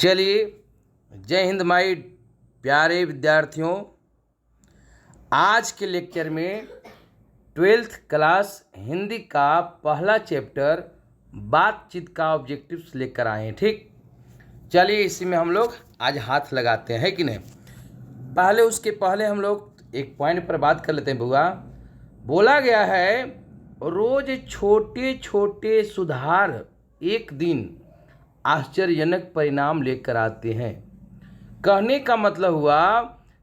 चलिए, जय हिंद माई प्यारे विद्यार्थियों। आज के लेक्चर में 12th क्लास हिंदी का पहला चैप्टर बातचीत का ऑब्जेक्टिव्स लेकर आए हैं। ठीक, चलिए इसी में हम लोग आज हाथ लगाते हैं, कि नहीं। उसके पहले हम लोग एक पॉइंट पर बात कर लेते हैं। बुआ, बोला गया है रोज छोटे छोटे सुधार एक दिन आश्चर्यजनक परिणाम लेकर आते हैं। कहने का मतलब हुआ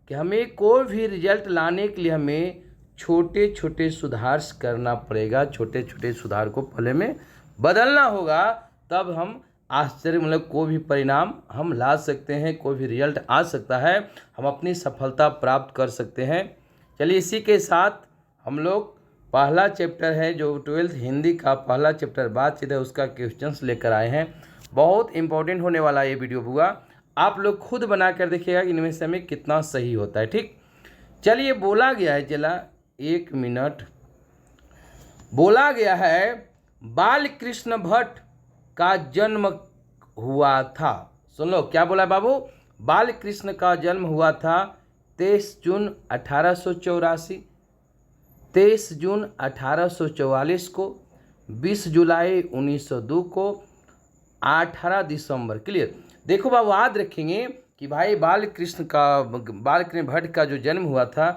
कि हमें कोई भी रिजल्ट लाने के लिए हमें छोटे छोटे सुधार करना पड़ेगा। छोटे छोटे सुधार को पहले में बदलना होगा, तब हम आश्चर्य मतलब कोई भी परिणाम हम ला सकते हैं, कोई भी रिजल्ट आ सकता है, हम अपनी सफलता प्राप्त कर सकते हैं। चलिए, इसी के साथ हम लोग पहला चैप्टर है जो 12th हिंदी का पहला चैप्टर बातचीत है, उसका क्वेश्चंस लेकर आए हैं। बहुत इंपॉर्टेंट होने वाला ये वीडियो बुआ, आप लोग खुद बना कर देखिएगा कि इनमें से हमें कितना सही होता है। ठीक, चलिए, बोला गया है, चला 1 मिनट। बोला गया है बाल कृष्ण भट्ट का जन्म हुआ था। सुन लो, क्या बोला बाबू? बाल कृष्ण का जन्म हुआ था 23 जून 1884, 23 जून 1844 को, 20 जुलाई 1902 को, 18 दिसंबर। क्लियर? देखो बाबू, याद रखेंगे कि भाई बाल कृष्ण भट्ट का जो जन्म हुआ था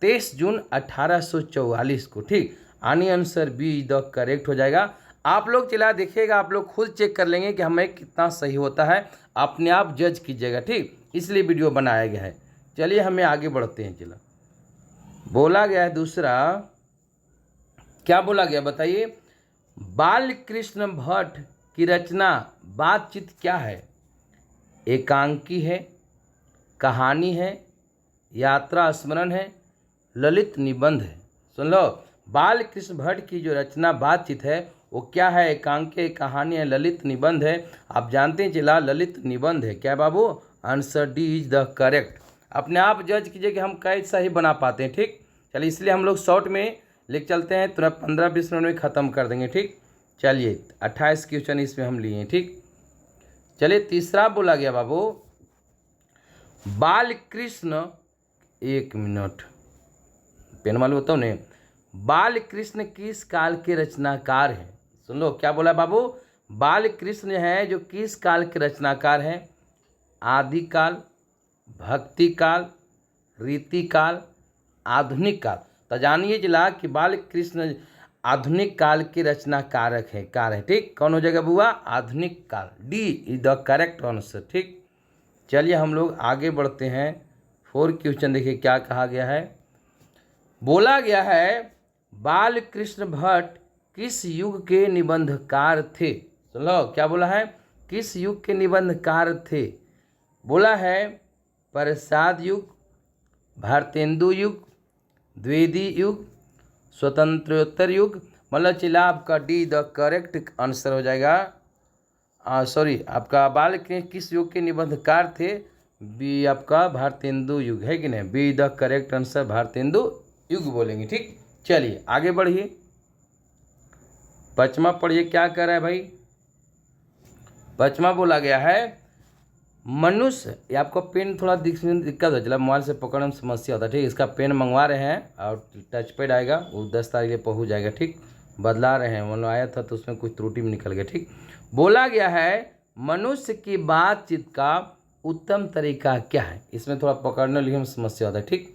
23 जून 1844 को। ठीक, आनी आंसर बी द करेक्ट हो जाएगा। आप लोग चला देखिएगा, आप लोग खुद चेक कर लेंगे कि हमें कितना सही होता है, अपने आप जज कीजिएगा। ठीक, इसलिए वीडियो बनाया गया है। चलिए, हमें आगे बढ़ते हैं। चला, बोला गया है दूसरा, क्या बोला गया बताइए? बाल कृष्ण भट्ट की रचना बातचीत क्या है? एकांकी है, कहानी है, यात्रा स्मरण है, ललित निबंध है। सुन लो, बाल कृष्ण भट्ट की जो रचना बातचीत है वो क्या है? एकांकी, कहानी है, ललित निबंध है। आप जानते हैं चला, ललित निबंध है। क्या बाबू? Answer D is the correct. अपने आप जज कीजिए कि हम कैसा ही बना पाते हैं। ठीक, चलिए, इसलिए हम लोग शॉर्ट में लेके चलते हैं, तुरंत 15-20 मिनट में ख़त्म कर देंगे। ठीक, चलिए, 28 क्वेश्चन इसमें हम लिए हैं। ठीक, चलिए, तीसरा बोला गया बाबू, बाल कृष्ण, 1 मिनट पेन मालूम होता हूँ नहीं, बाल कृष्ण किस काल के रचनाकार हैं? सुन लो, क्या बोला बाबू? बाल कृष्ण है जो किस काल के रचनाकार हैं? आदिकाल, भक्ति काल, रीति काल, आधुनिक काल। तो जानिए जिला कि बाल कृष्ण आधुनिक काल के रचनाकारक है, कार है। ठीक, कौन हो जाएगा बुआ? आधुनिक काल, D is the correct answer. ठीक, चलिए हम लोग आगे बढ़ते हैं। 4 क्वेश्चन देखिए क्या कहा गया है। बोला गया है बाल कृष्ण भट्ट किस युग के निबंधकार थे? सुन लो, क्या बोला है? किस युग के निबंधकार थे? बोला है प्रसाद युग, भारतेंदु युग, द्विवेदी युग, स्वतंत्रोत्तर युग। मतलब चिल्ला, आपका डी द करेक्ट आंसर हो जाएगा। सॉरी, आपका बाल के किस युग के निबंधकार थे? बी आपका भारतेंदु युग है कि नहीं? Be the correct answer Bharatendu युग बोलेंगे। ठीक, चलिए आगे बढ़िए। 5वां पढ़िए, क्या कर रहा है भाई? 5वां बोला गया है मनुष्य, ये आपको पेन थोड़ा दिक्कत हो, चला मोबाइल से पकड़ने में समस्या होता है। ठीक, इसका पेन मंगवा रहे हैं और टच पैड आएगा, वो 10 तारीख में पहुँच जाएगा। ठीक, बदला रहे हैं, मतलब आया था तो उसमें कुछ त्रुटि में निकल गया। ठीक, बोला गया है मनुष्य की बातचीत का उत्तम तरीका क्या है? इसमें थोड़ा पकड़ने लिखने में समस्या होता है। ठीक,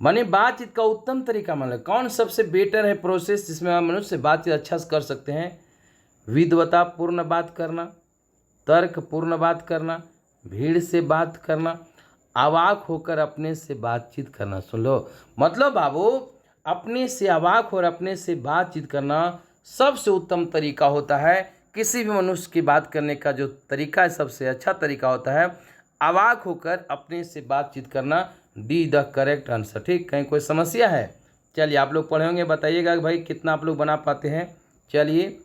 माने बातचीत का उत्तम तरीका मतलब कौन सबसे बेटर है प्रोसेस जिसमें हम मनुष्य बातचीत अच्छा से कर सकते हैं? विद्वतापूर्ण बात करना, तर्कपूर्ण बात करना, भीड़ से बात करना, अवाक होकर अपने से बातचीत करना। सुन लो, मतलब बाबू अपने से अवाक और अपने से बातचीत करना सबसे उत्तम तरीका होता है। किसी भी मनुष्य की बात करने का जो तरीका है सबसे अच्छा तरीका होता है अवाक होकर अपने से बातचीत करना। D the correct answer. ठीक, कहीं कोई समस्या है? चलिए, आप लोग पढ़े होंगे, बताइएगा कि भाई कितना आप लोग बना पाते हैं। चलिए,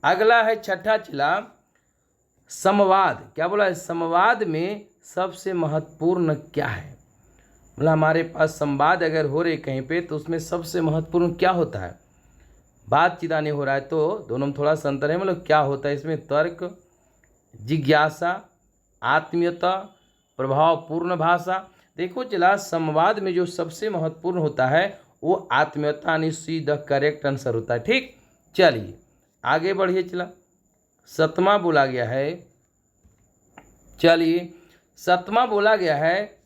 अगला है 6ठा चिला, संवाद। क्या बोला है? संवाद में सबसे महत्वपूर्ण क्या है? मतलब हमारे पास संवाद अगर हो रहे कहीं पे तो उसमें सबसे महत्वपूर्ण क्या होता है? बातचीत आने हो रहा है तो दोनों में थोड़ा सा अंतर है। मतलब क्या होता है इसमें? तर्क, जिज्ञासा, आत्मीयता, प्रभावपूर्ण भाषा। देखो चला, संवाद में जो सबसे महत्वपूर्ण होता है वो आत्मीयता, यानी सी द करेक्ट आंसर होता है। ठीक, चलिए आगे बढ़िए। चला, सतवां बोला गया है, चलिए सतवां बोला गया है,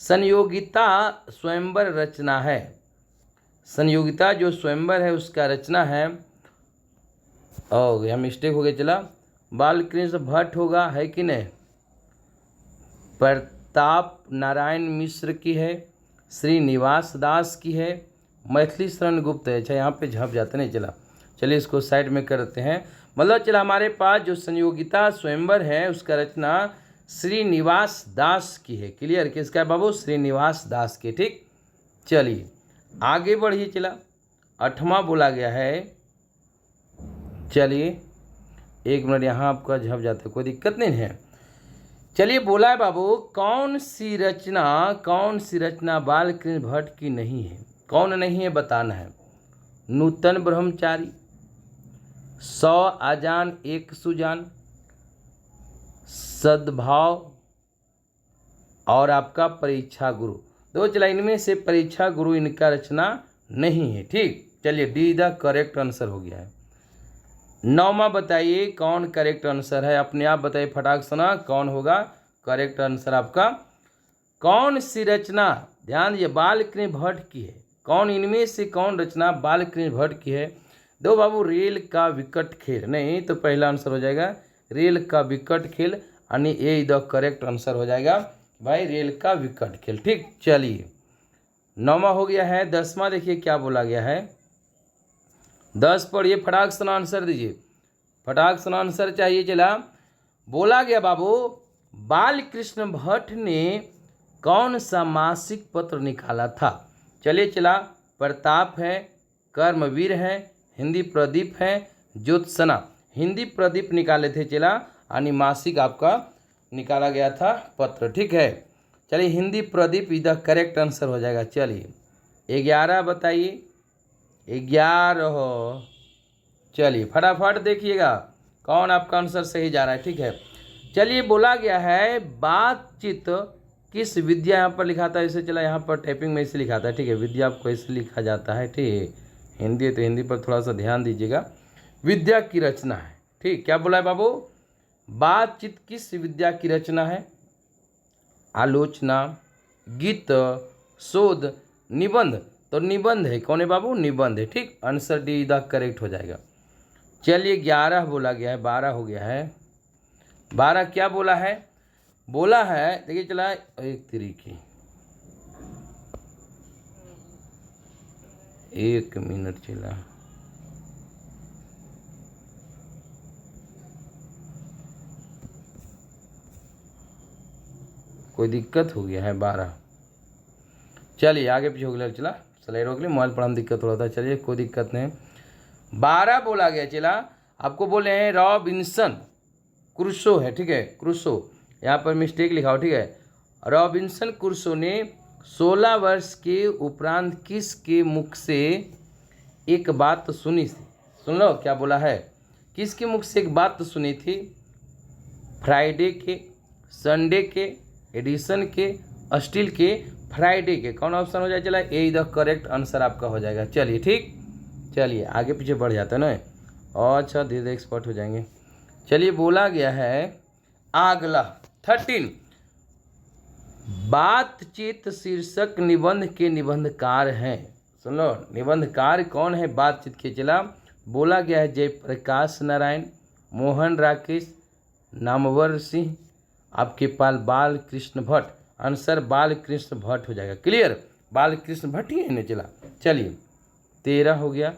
संयोगिता स्वयंवर रचना है। संयोगिता जो स्वयंवर है उसका रचना है, और यह मिस्टेक हो गया, चला बालकृष्ण भट्ट होगा, है कि नहीं, प्रताप नारायण मिश्र की है, श्रीनिवास दास की है, मैथिली शरण गुप्त है। अच्छा, यहाँ पे झप जाते नहीं, चला चलिए इसको साइड में करते हैं। मतलब चला, हमारे पास जो संयोगिता स्वयंवर है उसका रचना श्रीनिवास दास की है। क्लियर, किसका है बाबू, श्रीनिवास दास की। ठीक, चलिए आगे बढ़िए। चला, आठवां बोला गया है, चलिए एक मिनट, यहाँ आपका झप जाता है, कोई दिक्कत नहीं है। चलिए बोला है बाबू, कौन सी रचना बालकृष्ण भट्ट की नहीं है। कौन नहीं है बताना है। नूतन ब्रह्मचारी, 100 आजान एक सुजान, सद्भाव, और आपका परीक्षा गुरु। दो चला, इनमें से परीक्षा गुरु इनका रचना नहीं है। ठीक, चलिए डी द करेक्ट आंसर हो गया है। 9वां बताइए कौन करेक्ट आंसर है, अपने आप बताइए फटाक सुना, कौन होगा करेक्ट आंसर आपका। कौन सी रचना, ध्यान दीजिए, बालकृष्ण भट्ट की है। कौन, इनमें से कौन रचना बालकृष्ण भट्ट की है। दो बाबू, रेल का विकट खेल, नहीं तो पहला आंसर हो जाएगा रेल का विकट खेल, यानी ए द करेक्ट आंसर हो जाएगा भाई, रेल का विकट खेल। ठीक, चलिए 9वां हो गया है। 10वां देखिए क्या बोला गया है, 10 पढ़िए, फटाक से आंसर दीजिए, फटाक से आंसर चाहिए। चला, बोला गया बाबू, बालकृष्ण भट्ट ने कौन सा मासिक पत्र निकाला था। चलिए चला, प्रताप है, कर्मवीर है, हिंदी प्रदीप है, ज्योत्सना। हिंदी प्रदीप निकाले थे चला, यानी मासिक आपका निकाला गया था पत्र। ठीक है, चलिए हिंदी प्रदीप इधर करेक्ट आंसर हो जाएगा। चलिए 11 बताइए, 11, चलिए फटाफट देखिएगा कौन आपका आंसर सही जा रहा है। ठीक है, चलिए बोला गया है, बातचीत किस विद्या, यहाँ पर लिखा था इसे, चला यहाँ पर टाइपिंग में इसे लिखा था। ठीक है, विद्या आपको ऐसे लिखा जाता है। ठीक, हिंदी है तो हिंदी पर थोड़ा सा ध्यान दीजिएगा, विद्या की रचना है। ठीक, क्या बोला है बाबू, बातचीत किस विद्या की रचना है। आलोचना, गीत, शोध, निबंध। तो निबंध है, कौन है बाबू, निबंध है। ठीक, आंसर डी द करेक्ट हो जाएगा। चलिए 11 बोला गया है, 12 हो गया है। 12 क्या बोला है, बोला है, देखिए चला एक तरीके, एक मिनट चला, कोई दिक्कत हो गया है। 12, चलिए आगे पीछे हो गया, चला स्लाइड हो गई, मोबाइल पर हम दिक्कत हो रहा था। चलिए कोई दिक्कत नहीं, 12 बोला गया। चला, आपको बोले हैं रॉबिन्सन क्रूसो है। ठीक है, क्रूसो, यहाँ पर मिस्टेक लिखा हो। ठीक है, रॉबिन्सन क्रूसो ने 16 वर्ष के उपरांत किसके मुख से एक बात सुनी थी। सुन लो क्या बोला है, किसके मुख से एक बात सुनी थी। फ्राइडे के, संडे के, एडिसन के, स्टील के, फ्राइडे के। कौन ऑप्शन हो जाए, चला ए द करेक्ट आंसर आपका हो जाएगा। चलिए ठीक, चलिए आगे पीछे बढ़ जाता है ना, अच्छा धीरे धीरे एक्सपर्ट हो जाएंगे। चलिए बोला गया है अगला 13, बातचीत शीर्षक निबंध के निबंधकार हैं। सुन लो, निबंधकार कौन है बातचीत के। चला, बोला गया है जयप्रकाश नारायण, मोहन राकेश, नामवर सिंह, आपके पास बालकृष्ण भट्ट। आंसर बालकृष्ण भट्ट हो जाएगा। क्लियर, बालकृष्ण भट्ट ही है ना। चला, चलिए 13 हो गया।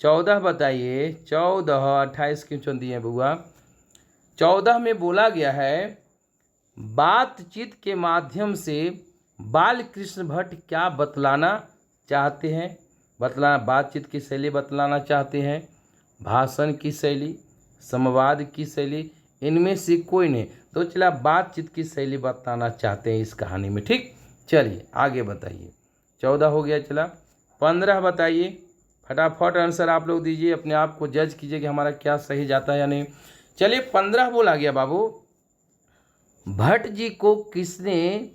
14 बताइए, 14, 28 क्यों दिए हैं बुआ। 14 में बोला गया है, बातचीत के माध्यम से बालकृष्ण भट्ट क्या बतलाना चाहते हैं। बतलाना, बातचीत की शैली बतलाना चाहते हैं, भाषण की शैली, संवाद की शैली, इनमें से कोई नहीं। तो चला बातचीत की शैली बताना चाहते हैं इस कहानी में। ठीक, चलिए आगे बताइए। 14 हो गया। चला 15 बताइए, फटाफट आंसर आप लोग दीजिए, अपने आप को जज कीजिए कि हमारा क्या सही जाता है या नहीं। चलिए 15 बोला गया बाबू, भट्ट जी को किसने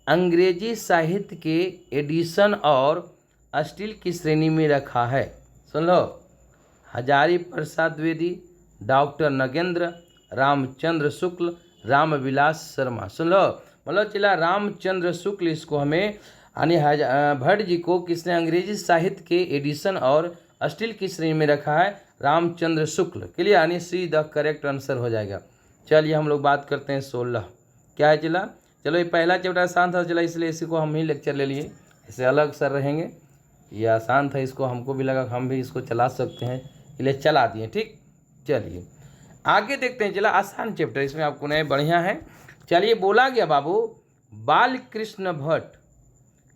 अंग्रेजी साहित्य के एडिशन और स्टील की श्रेणी में रखा है? सुन लो, हजारी प्रसाद द्विवेदी, डॉक्टर नगेंद्र, रामचंद्र शुक्ल, रामविलास शर्मा। सुन लो, मतलब चला रामचंद्र शुक्ल इसको हमें यानी भट्ट जी को किसने अंग्रेजी साहित्य के एडिशन और स्टील की श्रेणी में रखा है? रामचंद्र शुक्ल। क्लियर, यानी सी द करेक्ट आंसर हो जाएगा। चलिए हम लोग बात करते हैं 16। क्या है चला? चलो ये पहला चैप्टर आसान था चला, इसलिए इसी को हम ही लेक्चर ले लिए। इससे अलग सर रहेंगे, ये आसान था, इसको हमको भी लगा हम भी इसको चला सकते हैं, इसलिए चला दिए। ठीक, चलिए आगे देखते हैं। चला आसान चैप्टर, इसमें आपको नए बढ़िया है। चलिए बोला गया बाबू, बाल कृष्ण भट्ट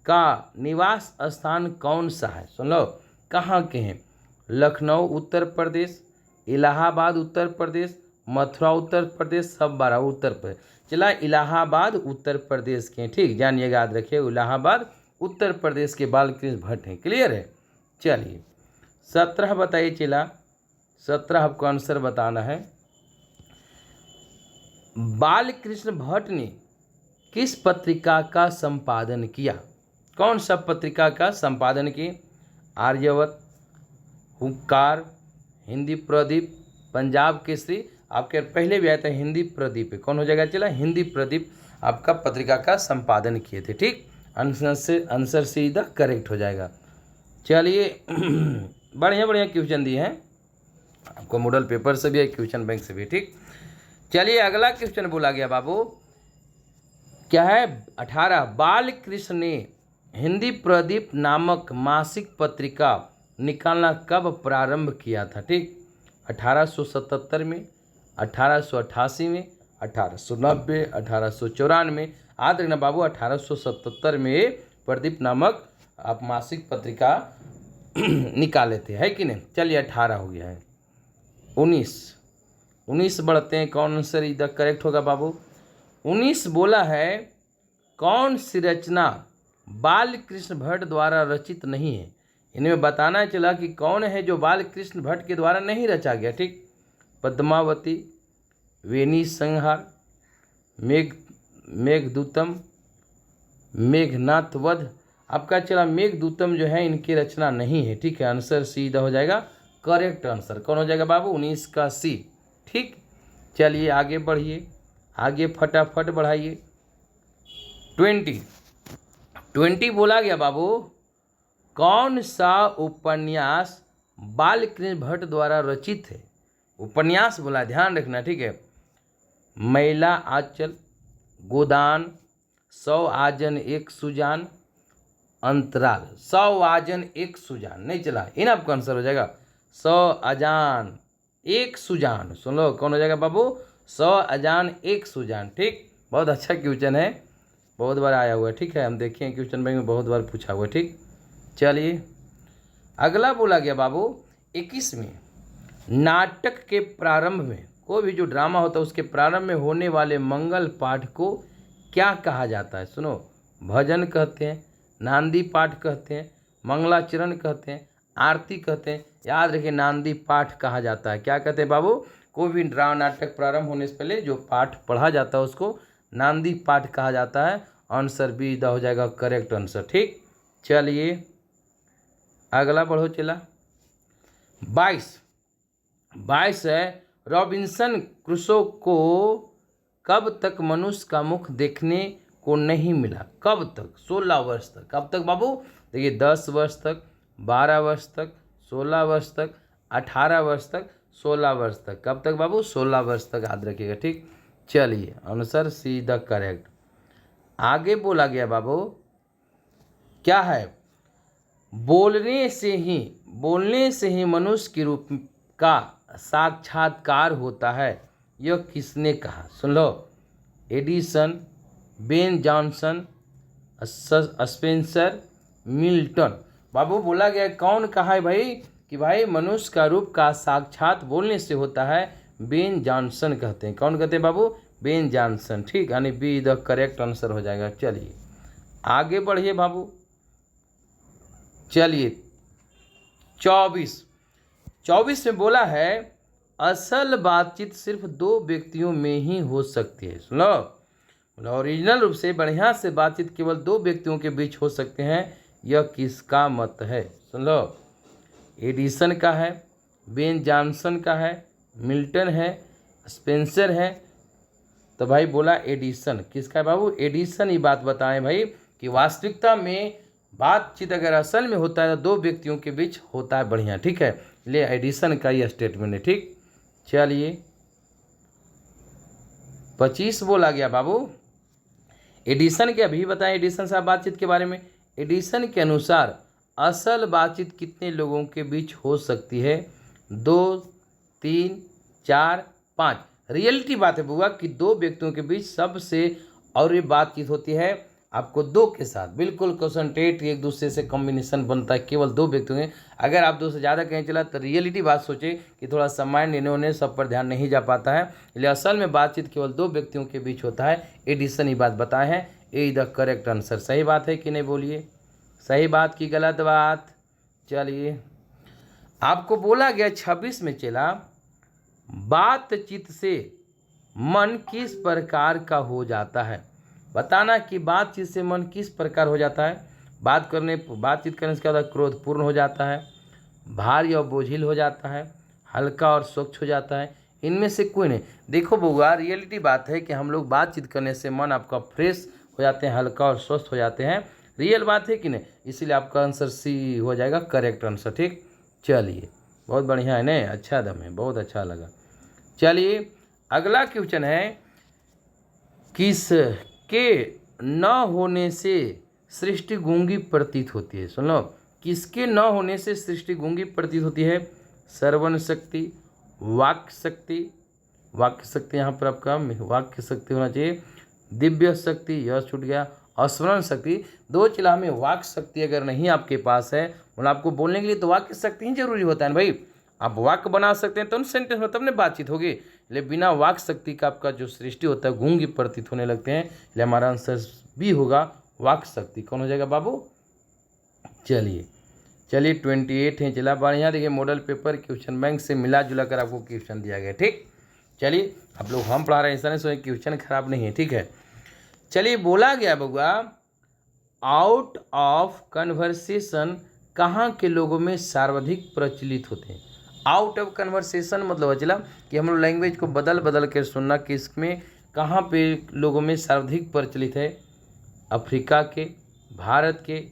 का निवास स्थान कौन सा है? सुन लो, कहाँ के हैं? लखनऊ उत्तर प्रदेश, इलाहाबाद उत्तर प्रदेश, मथुरा उत्तर प्रदेश, सब 12 उत्तर प्रदेश। चला इलाहाबाद उत्तर प्रदेश के हैं। ठीक, जानिए याद रखिए, इलाहाबाद उत्तर प्रदेश के बालकृष्ण भट्ट हैं। क्लियर है? चलिए 17 बताइए चला, 17 आपको आंसर बताना है। बालकृष्ण भट्ट ने किस पत्रिका का संपादन किया? कौन सा पत्रिका का संपादन किए? आर्यवत, हुंकार, हिंदी प्रदीप, पंजाब केसरी। आपके पहले भी आया था हिंदी प्रदीप, कौन हो जाएगा चला? हिंदी प्रदीप आपका पत्रिका का संपादन किए थे। ठीक, आंसर सीधा करेक्ट हो जाएगा। चलिए बढ़िया बढ़िया क्वेश्चन दिए हैं आपको, मॉडल पेपर से भी है, क्वेश्चन बैंक से भी। ठीक, चलिए अगला क्वेश्चन बोला गया बाबू, क्या है? 18, बाल कृष्ण ने हिंदी प्रदीप नामक मासिक पत्रिका निकालना कब प्रारंभ किया था? ठीक, 1877 में, 1888 में, 1890, 1894। याद रखना बाबू, 1877 में प्रदीप नामक आप मासिक पत्रिका निकाले थे, है कि नहीं? चलिए 18 हो गया है। 19 बढ़ते हैं, कौन आंसर इधर करेक्ट होगा बाबू? 19 बोला है, कौन सी रचना बाल कृष्ण भट्ट द्वारा रचित नहीं है? इनमें बताना चला कि कौन है जो बाल कृष्ण भट्ट के द्वारा नहीं रचा गया। ठीक, पद्मावती, वेणी संहार, मेघदूतम, मेघनाथ वध। आपका चला मेघदूतम जो है इनकी रचना नहीं है। ठीक है, आंसर सीधा हो जाएगा करेक्ट आंसर। कौन हो जाएगा बाबू? 19 का सी। ठीक, चलिए आगे बढ़िए, आगे फटाफट बढ़ाइए। 20 बोला गया बाबू, कौन सा उपन्यास बालकृष्ण भट्ट द्वारा रचित है? उपन्यास बोला, ध्यान रखना। ठीक है, मैला आंचल, गोदान, 100 आजन एक सुजान, अंतराल। 100 आजन एक सुजान नहीं चला, इन आपका आंसर हो जाएगा 100 अजान एक सुजान। सुन लो, कौन हो जाएगा बाबू? 100 अजान एक सुजान। ठीक, बहुत अच्छा क्वेश्चन है, बहुत बार आया हुआ है। ठीक है, हम देखें क्वेश्चन बैंक में बहुत बार पूछा हुआ है। ठीक, चलिए अगला बोला गया बाबू, 21 में, नाटक के प्रारंभ में, कोई भी जो ड्रामा होता है उसके प्रारंभ में होने वाले मंगल पाठ को क्या कहा जाता है? सुनो, भजन कहते हैं, नांदी पाठ कहते हैं, मंगलाचरण कहते हैं, आरती कहते हैं। याद रखिए, नांदी पाठ कहा जाता है। क्या कहते हैं बाबू? कोई भी ड्रामा नाटक प्रारंभ होने से पहले जो पाठ पढ़ा जाता है उसको नांदी पाठ कहा जाता है। आंसर बी दा हो जाएगा करेक्ट आंसर। ठीक, चलिए अगला बढ़ो चला। 22 है, रॉबिन्सन क्रूसो को कब तक मनुष्य का मुख देखने को नहीं मिला? कब तक? 16 वर्ष तक। कब तक बाबू? देखिए 10 वर्ष तक, 12 वर्ष तक, 16 वर्ष तक, 18 वर्ष तक, 16 वर्ष तक। कब तक बाबू? 16 वर्ष तक, याद रखिएगा। ठीक, चलिए आंसर सीधा करेक्ट। आगे बोला गया बाबू, क्या है? बोलने से ही मनुष्य के रूप का साक्षात्कार होता है, यह किसने कहा? सुन लो, Edison, Ben Johnson, Spencer, Milton. बाबू बोला गया, कौन कहा है भाई कि भाई मनुष्य का रूप का साक्षात बोलने से होता है? बेन जॉनसन कहते हैं। कौन कहते हैं बाबू? Ben Jonson. ठीक, यानी बी द करेक्ट आंसर हो जाएगा। चलिए आगे बढ़िए बाबू। चलिए 24 में बोला है, असल बातचीत सिर्फ 2 व्यक्तियों में ही हो सकती है। सुनो, ओरिजिनल रूप से बढ़िया से बातचीत केवल दो व्यक्तियों के बीच हो सकते हैं, यह किसका मत है? सुन लो, एडिसन का है, बेन जॉनसन का है, मिल्टन है, स्पेंसर है। तो भाई बोला एडिसन। किसका है बाबू? एडिसन। ही बात बताएं भाई कि वास्तविकता में बातचीत अगर असल में होता है तो दो व्यक्तियों के बीच होता है बढ़िया। ठीक है, ले एडिसन का ये स्टेटमेंट है। ठीक, चलिए 25 बोला गया बाबू। एडिसन के अभी बताएं, एडिसन साहब बातचीत के बारे में। एडिसन के अनुसार असल बातचीत कितने लोगों के बीच हो सकती है? 2, 3, 4, 5। रियलिटी बात है बुआ कि दो व्यक्तियों के बीच सबसे और ये बातचीत होती है आपको दो के साथ, बिल्कुल कंसंट्रेट एक दूसरे से कॉम्बिनेशन बनता है केवल दो व्यक्तियों में। अगर आप दो से ज़्यादा कहीं चला तो रियलिटी बात सोचे कि थोड़ा सा माइंड इन्होंने सब पर ध्यान नहीं जा पाता है, इसलिए असल में बातचीत केवल दो व्यक्तियों के बीच होता है। एडिसन ही बात बताए हैं। ए द करेक्ट आंसर। सही बात है कि नहीं बोलिए? सही बात की गलत बात? चलिए आपको बोला गया 26 में चला, बातचीत से मन किस प्रकार का हो जाता है? बताना कि बातचीत से मन किस प्रकार हो जाता है। बातचीत करने से क्या होता है? क्रोधपूर्ण हो जाता है, भारी और बोझिल हो जाता है, हल्का और स्वच्छ हो जाता है। इनमें से कोई नहीं। देखो बउआ, रियलिटी बात है कि हम लोग बातचीत करने से मन आपका फ्रेश हो जाते हैं, हल्का और स्वस्थ हो जाते हैं। रियल बात है कि नहीं? इसीलिए आपका आंसर सी हो जाएगा करेक्ट आंसर। ठीक, चलिए बहुत बढ़िया है ना, अच्छा दम है, बहुत अच्छा लगा। चलिए अगला क्वेश्चन है, किसके न होने से सृष्टि गूंगी प्रतीत होती है? सुन लो, किसके न होने से सृष्टि गूंगी प्रतीत होती है? श्रवण शक्ति, वाक्य शक्ति, वाक्य शक्ति यहाँ पर आपका वाक्य शक्ति होना चाहिए, दिव्य शक्ति, यह छूट गया, स्मरण शक्ति। दो चिला में वाक्य शक्ति अगर नहीं आपके पास है, मतलब आपको बोलने के लिए तो वाक्य शक्ति ही जरूरी होता है ना भाई। आप वाक्य बना सकते हैं तो सेंटेंस में तब ने बातचीत होगी, लेकिन बिना वाक्य शक्ति का आपका जो सृष्टि होता है गूंगी प्रतीत होने लगते हैं। इसलिए हमारा आंसर भी होगा वाक्य शक्ति। कौन हो जाएगा बाबू? चलिए 28 है चला बढ़िया। देखिए मॉडल पेपर क्वेश्चन बैंक से मिला जुला कर आपको क्वेश्चन दिया गया। ठीक, चलिए आप लोग हम पढ़ा रहे हैं, ऐसा नहीं सोचे क्वेश्चन खराब नहीं है। ठीक है, चलिए बोला गया बउआ, आउट ऑफ कन्वर्सेशन कहाँ के लोगों में सर्वाधिक प्रचलित होते हैं? आउट ऑफ कन्वर्सेशन मतलब चला कि हम लोग लैंग्वेज को बदल बदल कर सुनना, कि इसमें कहाँ पे लोगों में सर्वाधिक प्रचलित है? अफ्रीका के, भारत के,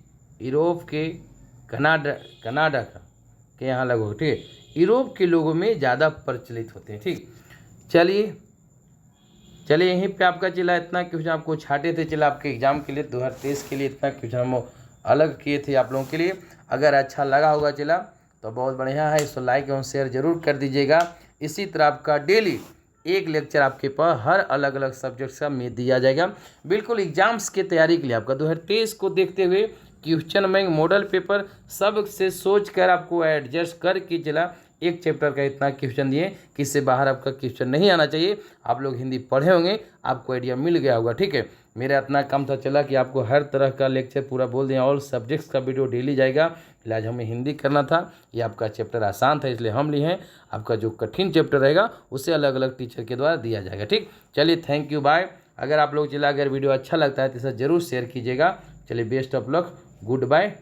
यूरोप के, कनाडा के यहाँ लगो। ठीक है, यूरोप के लोगों में ज़्यादा प्रचलित होते हैं। ठीक, चलिए यहीं पे आपका चला इतना क्वेश्चन आपको छाटे थे, चला आपके एग्जाम के लिए 2023 के लिए इतना क्वेश्चन हम अलग किए थे आप लोगों के लिए। अगर अच्छा लगा होगा चला तो बहुत बढ़िया है, इसको लाइक एवं शेयर जरूर कर दीजिएगा। इसी तरह आपका डेली एक लेक्चर आपके पास हर अलग अलग सब्जेक्ट का में दिया जाएगा, बिल्कुल एग्जाम्स की तैयारी के लिए। आपका 2023 को देखते हुए क्वेश्चन बैंक मॉडल पेपर सब से सोच कर आपको एडजस्ट करके चला एक चैप्टर का इतना क्वेश्चन दिए कि इससे बाहर आपका क्वेश्चन नहीं आना चाहिए। आप लोग हिंदी पढ़े होंगे, आपको आइडिया मिल गया होगा। ठीक है, मेरा इतना काम था चला कि आपको हर तरह का लेक्चर पूरा बोल दें, ऑल सब्जेक्ट्स का वीडियो डेली जाएगा। फिलहाल हमें हिंदी करना था, ये आपका चैप्टर आसान था इसलिए हम लिए हैं। आपका जो कठिन चैप्टर रहेगा उसे अलग अलग टीचर के द्वारा दिया जाएगा। ठीक, चलिए थैंक यू, बाय। अगर आप लोग चला अगर वीडियो अच्छा लगता है तो इसे ज़रूर शेयर कीजिएगा। चलिए best of luck, good bye.